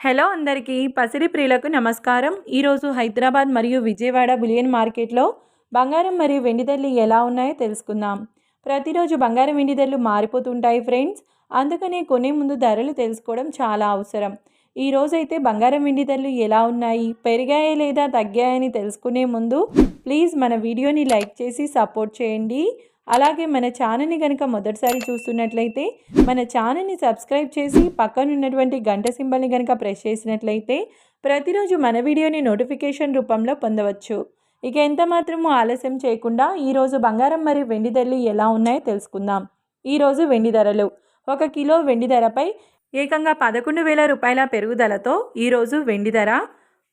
Hello అందరికీ పసిడి ప్రియులకు నమస్కారం. ఈరోజు హైదరాబాద్ మరియు విజయవాడ బులియన్ మార్కెట్లో బంగారం మరియు వెండి ధరలు ఎలా ఉన్నాయో తెలుసుకుందాం. ప్రతిరోజు బంగారం వెండి ధరలు మారిపోతుంటాయి ఫ్రెండ్స్. అందుకనే కొనే ముందు ధరలు తెలుసుకోవడం చాలా అవసరం. ఈరోజైతే బంగారం వెండి ధరలు ఎలా ఉన్నాయి, పెరిగాయా లేదా తగ్గాయని తెలుసుకునే ముందు ప్లీజ్ మన వీడియోని లైక్ చేసి సపోర్ట్ చేయండి. అలాగే మన ఛానల్ని కనుక మొదటిసారి చూస్తున్నట్లయితే మన ఛానల్ని సబ్స్క్రైబ్ చేసి పక్కనున్నటువంటి గంట సింబల్ని కనుక ప్రెస్ చేసినట్లయితే ప్రతిరోజు మన వీడియోని నోటిఫికేషన్ రూపంలో పొందవచ్చు. ఇక ఎంత మాత్రము ఆలస్యం చేయకుండా ఈరోజు బంగారం మరియు వెండి ధరలు ఎలా ఉన్నాయో తెలుసుకుందాం. ఈరోజు వెండి ధరలు 1 కిలో వెండి ధరపై ఏకంగా 11,000 రూపాయల పెరుగుదలతో ఈరోజు వెండి ధర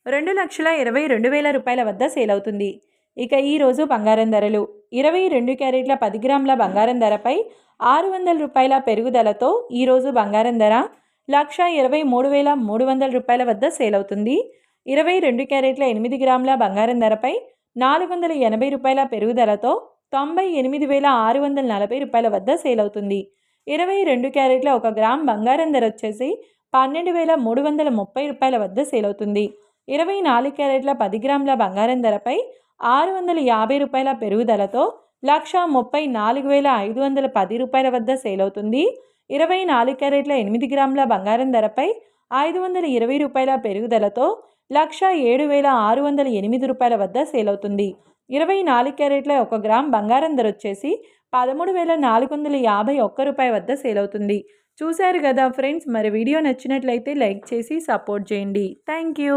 2,22,000 రూపాయల వద్ద సేల్ అవుతుంది. ఇక ఈరోజు బంగారం ధరలు 22 క్యారెట్ల 10 గ్రాముల బంగారం ధరపై 600 రూపాయల పెరుగుదలతో ఈరోజు బంగారం ధర 1,23,300 రూపాయల వద్ద సేల్ అవుతుంది. 22 క్యారెట్ల 8 గ్రాముల బంగారం ధరపై 480 రూపాయల పెరుగుదలతో 98,640 రూపాయల వద్ద సేల్ అవుతుంది. 22 క్యారెట్ల 1 గ్రామ్ బంగారం ధర వచ్చేసి 12,330 రూపాయల వద్ద సేల్ అవుతుంది. 24 క్యారెట్ల 10 గ్రాముల బంగారం ధరపై 650 రూపాయల పెరుగుదలతో 1,34,510 రూపాయల వద్ద సేల్ అవుతుంది. 24 క్యారెట్ల 8 గ్రాముల బంగారం ధరపై 520 రూపాయల పెరుగుదలతో 1,07,608 రూపాయల వద్ద సేల్ అవుతుంది. 24 క్యారెట్ల 1 గ్రామ్ బంగారం ధర వచ్చేసి 13,451 రూపాయల వద్ద సేల్ అవుతుంది. చూశారు కదా ఫ్రెండ్స్, మరి వీడియో నచ్చినట్లయితే లైక్ చేసి సపోర్ట్ చేయండి. Thank you.